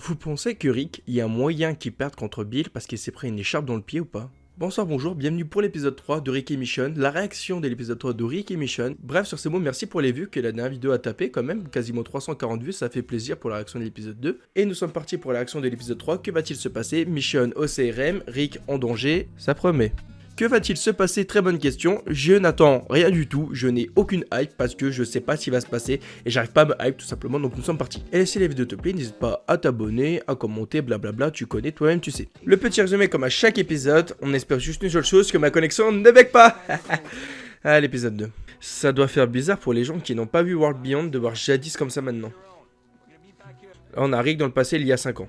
Vous pensez que Rick, il y a un moyen qu'il perde contre Bill parce qu'il s'est pris une écharpe dans le pied ou pas? Bonsoir, bonjour, bienvenue pour l'épisode 3 de Rick et Michonne, la réaction de l'épisode 3 de Rick et Michonne. Bref, sur ces mots, merci pour les vues que la dernière vidéo a tapé quand même, quasiment 340 vues, ça fait plaisir pour la réaction de l'épisode 2. Et nous sommes partis pour la réaction de l'épisode 3, que va-t-il se passer? Michonne au CRM, Rick en danger, ça promet. Que va-t-il se passer? Très bonne question. Je n'attends rien du tout. Je n'ai aucune hype parce que je sais pas ce qui va se passer et j'arrive pas à me hype tout simplement. Donc nous sommes partis. Et si la vidéo te plaît, n'hésite pas à t'abonner, à commenter, blablabla. Tu connais toi-même, tu sais. Le petit résumé comme à chaque épisode. On espère juste une seule chose, que ma connexion ne bug pas. Ah, l'épisode 2. Ça doit faire bizarre pour les gens qui n'ont pas vu World Beyond de voir jadis comme ça maintenant. Là, on a Rick dans le passé il y a 5 ans.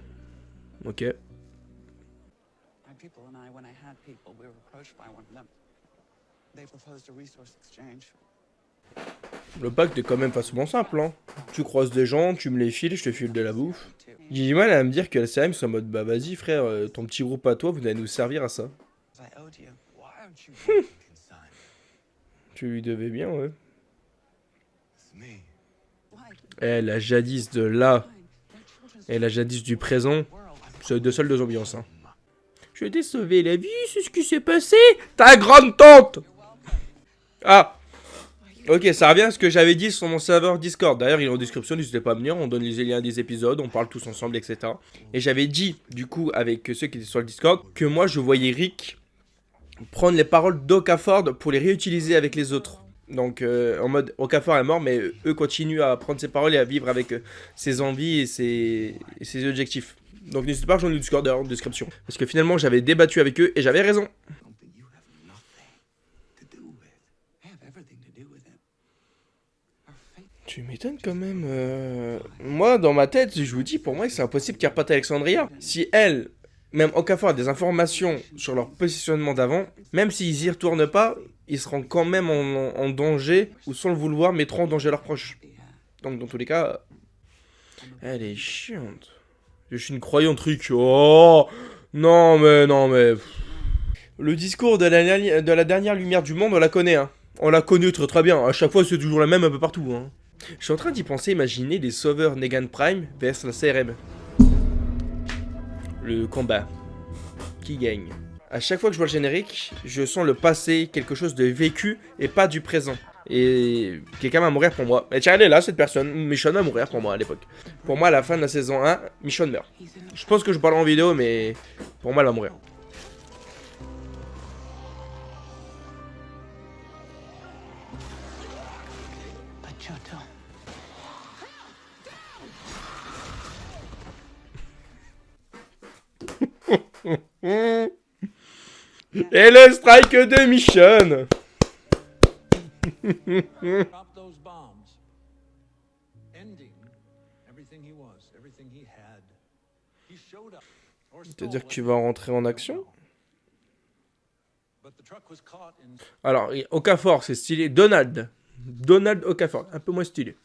Ok. Le pacte est quand même facilement simple, hein. Tu croises des gens, tu me les files, je te file de la bouffe. J'ai du mal à me dire que la CRM soit en mode bah vas-y frère, ton petit groupe à toi, vous allez nous servir à ça. Tu lui devais bien, ouais. Eh, la jadis de là et la jadis du présent, c'est deux seules deux ambiances, hein. Je t'ai sauvé la vie, c'est ce qui s'est passé. Ta grande tante. Ah. Ok, ça revient à ce que j'avais dit sur mon serveur Discord. D'ailleurs, il est en description, n'hésitez pas à venir, on donne les liens des épisodes, on parle tous ensemble, etc. Et j'avais dit, du coup, avec ceux qui étaient sur le Discord, que moi, je voyais Rick prendre les paroles d'Okafor pour les réutiliser avec les autres. Donc, en mode, Okafor est mort, mais eux continuent à prendre ses paroles et à vivre avec ses envies et ses objectifs. Donc, n'hésitez pas à rejoindre le Discord en description. Parce que finalement, j'avais débattu avec eux et j'avais raison. Tu m'étonnes quand même. Moi, dans ma tête, je vous dis, pour moi, c'est impossible qu'elle reparte à Alexandria. Si elle, même Okafor, a des informations sur leur positionnement d'avant, même s'ils y retournent pas, ils seront quand même en danger, ou sans le vouloir, mettront en danger leurs proches. Donc, dans tous les cas, elle est chiante. Je suis une croyante, Rick. Oh non, mais, non, mais. Le discours de la dernière lumière du monde, on la connaît, hein. On la connaît très très bien. À chaque fois, c'est toujours la même un peu partout, hein. Je suis en train d'y penser, imaginer les sauveurs Negan Prime versus la CRM. Le combat. Qui gagne? À chaque fois que je vois le générique, je sens le passé, quelque chose de vécu et pas du présent. Et quelqu'un va mourir pour moi. Et tiens, elle est là, cette personne. Michonne va mourir pour moi à l'époque. Pour moi, à la fin de la saison 1, Michonne meurt. Je pense que je parle en vidéo, mais pour moi, elle va mourir. Et le strike de Michonne. C'est-à-dire que tu vas rentrer en action? Alors, Okafor, c'est stylé. Donald Okafor, un peu moins stylé.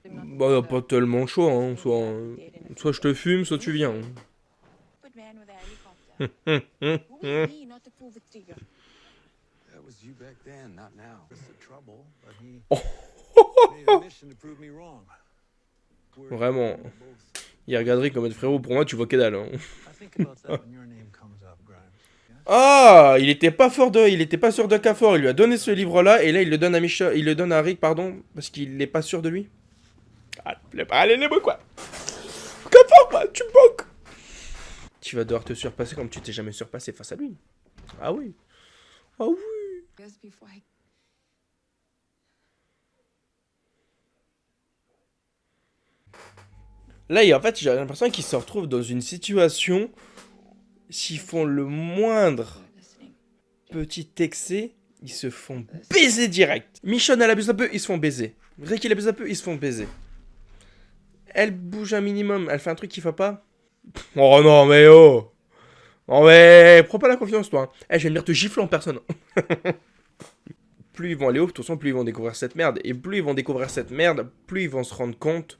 Bah, y a pas tellement le choix, hein. Soit je te fume, soit tu viens. Vraiment. Il regarderait comme être frérot, pour moi tu vois que dalle, hein. Ah, il était pas sûr d'Okafor, il lui a donné ce livre-là, et là il le donne à Rick, pardon, parce qu'il est pas sûr de lui. Allez, les mots quoi. Okafor, bah, tu moques. Tu vas devoir te surpasser comme tu t'es jamais surpassé face à lui. Ah oui. Ah oui. Là, en fait, j'ai l'impression qu'ils se retrouvent dans une situation, s'ils font le moindre petit excès, ils se font baiser direct. Michonne, elle abuse un peu, ils se font baiser. Rick, il abuse un peu, ils se font baiser. Elle bouge un minimum, elle fait un truc qu'il faut pas. Oh non, mais oh. Oh mais, prends pas la confiance, toi. Eh, je vais venir te gifler en personne. Plus ils vont aller haut, de toute façon, plus ils vont découvrir cette merde. Et plus ils vont découvrir cette merde, plus ils vont se rendre compte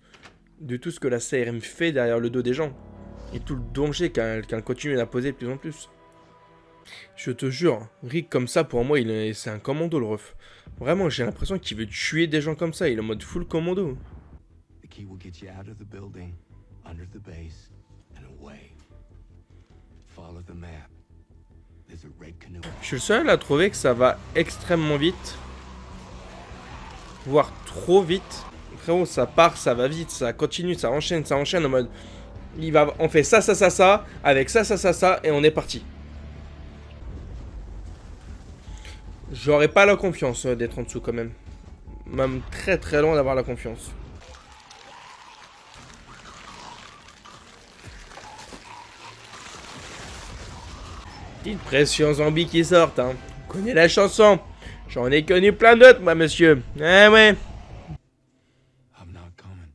de tout ce que la CRM fait derrière le dos des gens. Et tout le danger qu'elle continue d'imposer de plus en plus. Je te jure, Rick comme ça, pour moi, c'est un commando le ref. Vraiment, j'ai l'impression qu'il veut tuer des gens comme ça, il est en mode full commando. The key will get you out of the building, under the base, and away. Follow the map. There's a red canoe. Je suis le seul à trouver que ça va extrêmement vite. Voire trop vite. Frérot, ça part, ça va vite, ça continue, ça enchaîne en mode... On fait ça, avec ça, et on est parti. J'aurais pas la confiance d'être en dessous quand même. Même très très loin d'avoir la confiance. Petite pression zombie qui sortent, hein. Vous connaissez la chanson. J'en ai connu plein d'autres, moi, monsieur. Eh ouais. I'm not coming.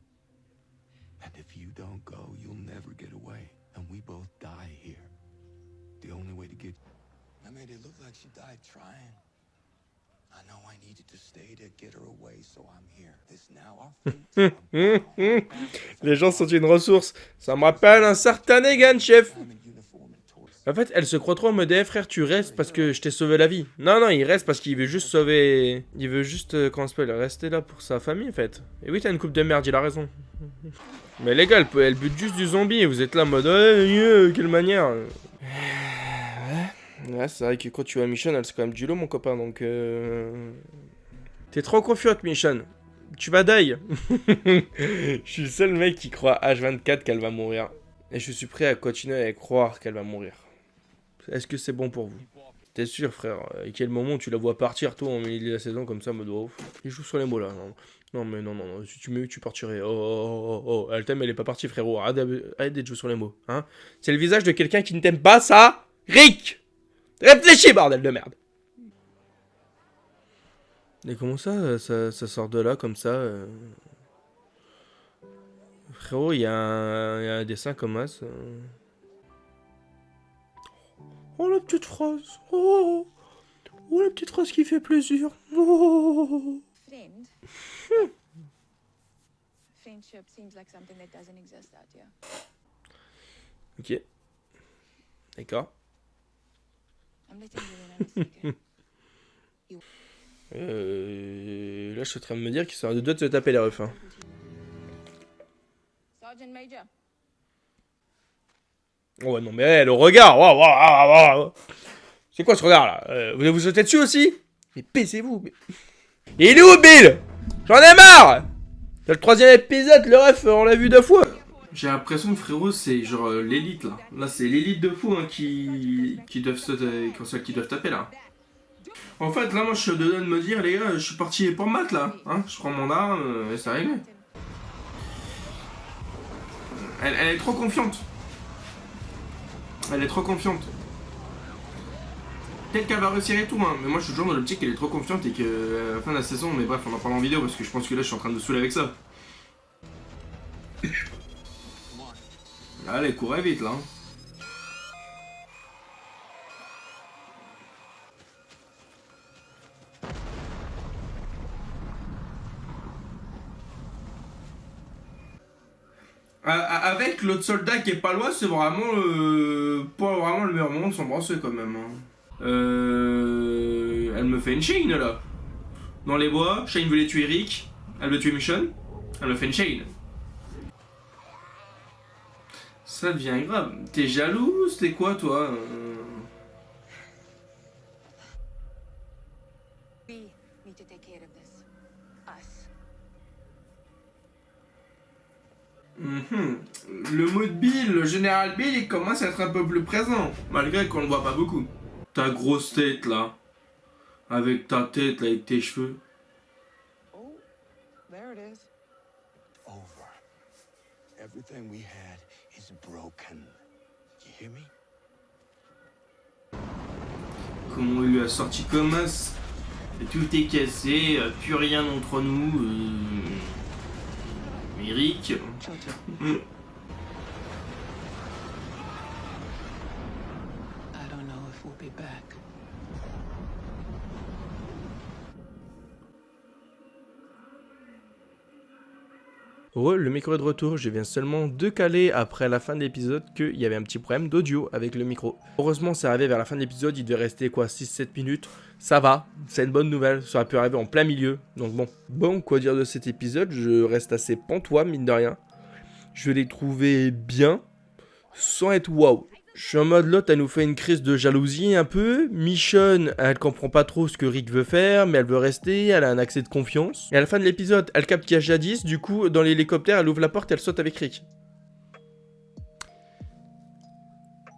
And if you don't go, you'll never get away. And we both die here. The only way to get... I made it look like she died trying. I know I needed to stay to get her away, so I'm here. This now our Les gens sont une ressource. Ça me rappelle un certain Negan, chef. En fait, elle se croit trop en mode eh, frère, tu restes parce que je t'ai sauvé la vie. Non, non, il reste parce qu'il veut juste sauver... Il veut juste, comment ça s'appelle, rester là pour sa famille, en fait. Et oui, t'as une coupe de merde, il a raison. Mais les gars, elle bute juste du zombie et vous êtes là en mode quelle manière. Ouais, c'est vrai que quand tu vois Michonne, elle c'est quand même du lot, mon copain, donc... T'es trop confiante, Michonne. Tu vas die. Je suis le seul mec qui croit H24 qu'elle va mourir. Et je suis prêt à continuer à croire qu'elle va mourir. Est-ce que c'est bon pour vous? T'es sûr, frère? À quel moment tu la vois partir, toi, en milieu de la saison, comme ça, me doit ouf? Il joue sur les mots, là. Non, mais non. Si tu m'as eu, tu partirais. Oh. Elle t'aime, elle est pas partie, frérot. Arrête de jouer sur les mots, hein? C'est le visage de quelqu'un qui ne t'aime pas, ça? Rick! Réfléchis, bordel de merde! Et comment ça sort de là, comme ça Frérot, il y a un dessin comme ça. Oh, la petite phrase. Oh, la petite phrase qui fait plaisir. Oh. Friend. Friendship seems like something that doesn't exist out here. Ok. D'accord. I'm letting you in on a secret. Là, je suis en train de me dire qu'ils sont à deux doigts de se taper les refs. Hein. Sergeant Major. Oh, ouais, non, mais le regard. Wow. C'est quoi ce regard là? Vous vous sautez dessus aussi? Mais baissez-vous. Mais... Il est où, Bill? J'en ai marre! C'est le 3e épisode, le ref, on l'a vu 2 fois. J'ai l'impression que frérot, c'est genre l'élite là. Là, c'est l'élite de fou hein, qui doivent taper là. En fait, là, moi, je suis dedans de me dire, les gars, je suis parti pour maths là. Hein, je prends mon arme et c'est réglé. Elle est trop confiante. Elle est trop confiante. Peut-être qu'elle va réussir et tout, hein. Mais moi, je suis toujours dans l'optique qu'elle est trop confiante et que à la fin de la saison, mais bref, on en parle en vidéo parce que je pense que là, je suis en train de me saouler avec ça. Allez, courez vite là. Avec l'autre soldat qui est pas loin, c'est vraiment pas vraiment le meilleur moment de s'embrasser quand même. Hein. Elle me fait une chaîne là. Dans les bois, Shane voulait tuer Rick. Elle veut tuer Michonne. Elle me fait une chaîne. Ça devient grave. T'es jalouse? T'es quoi toi? We need to take care of this. Us. Le mood Bill, le général Bill, il commence à être un peu plus présent, malgré qu'on le voit pas beaucoup. Ta grosse tête là, avec ta tête là, avec tes cheveux. Oh, there it is. Over. Everything we had is broken. You hear me? Comment il lui a sorti comme as? Tout est cassé, plus rien entre nous. Eric. I don't know if we'll be back. Le micro est de retour, je viens seulement de caler après la fin de l'épisode qu'il y avait un petit problème d'audio avec le micro. Heureusement, c'est arrivé vers la fin de l'épisode, il devait rester 6-7 minutes. Ça va, c'est une bonne nouvelle, ça aurait pu arriver en plein milieu. Donc bon, quoi dire de cet épisode, je reste assez pantois, mine de rien. Je l'ai trouvé bien, sans être waouh. Je suis en mode, l'autre, elle nous fait une crise de jalousie un peu. Michonne, elle comprend pas trop ce que Rick veut faire, mais elle veut rester, elle a un accès de confiance. Et à la fin de l'épisode, elle capte qu'il y a Jadis, du coup, dans l'hélicoptère, elle ouvre la porte et elle saute avec Rick.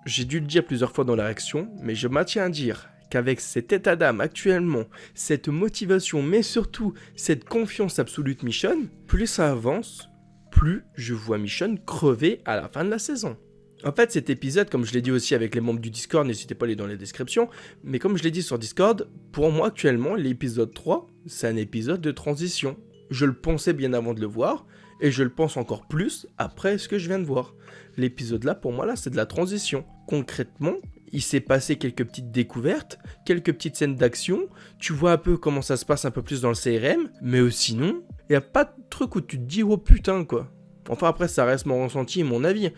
J'ai dû le dire plusieurs fois dans la réaction, mais je maintiens à dire qu'avec cet état d'âme actuellement, cette motivation, mais surtout cette confiance absolue de Michonne, plus ça avance, plus je vois Michonne crever à la fin de la saison. En fait, cet épisode, comme je l'ai dit aussi avec les membres du Discord, n'hésitez pas à aller dans les descriptions, mais comme je l'ai dit sur Discord, pour moi actuellement, l'épisode 3, c'est un épisode de transition. Je le pensais bien avant de le voir, et je le pense encore plus après ce que je viens de voir. L'épisode là, pour moi, là, c'est de la transition. Concrètement, il s'est passé quelques petites découvertes, quelques petites scènes d'action, tu vois un peu comment ça se passe un peu plus dans le CRM, mais sinon, il n'y a pas de truc où tu te dis « oh putain » quoi. Enfin après, ça reste mon ressenti et mon avis.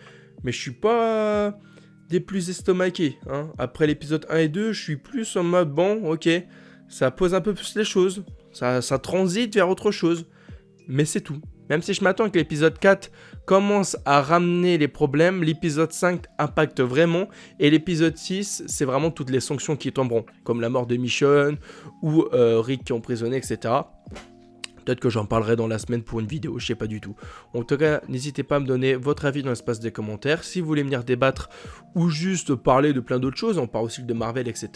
Mais je suis pas des plus estomaqués. Hein. Après l'épisode 1 et 2, je suis plus en mode bon, ok, ça pose un peu plus les choses. Ça transite vers autre chose. Mais c'est tout. Même si je m'attends que l'épisode 4 commence à ramener les problèmes, l'épisode 5 impacte vraiment. Et l'épisode 6, c'est vraiment toutes les sanctions qui tomberont. Comme la mort de Michonne ou Rick qui est emprisonné, etc. Peut-être que j'en parlerai dans la semaine pour une vidéo, je sais pas du tout. En tout cas, n'hésitez pas à me donner votre avis dans l'espace des commentaires. Si vous voulez venir débattre ou juste parler de plein d'autres choses, on parle aussi de Marvel, etc.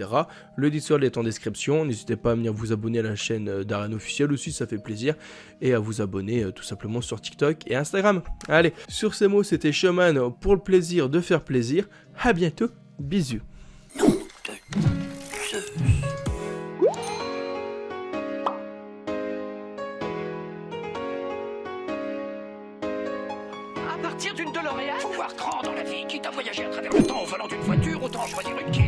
Le Discord est en description. N'hésitez pas à venir vous abonner à la chaîne d'Ariane Officiel aussi, ça fait plaisir. Et à vous abonner tout simplement sur TikTok et Instagram. Allez, sur ces mots, c'était Showman pour le plaisir de faire plaisir. À bientôt, bisous. À partir d'une DeLorean, pouvoir grand dans la vie, quitte à voyager à travers le temps au volant d'une voiture, autant choisir une qui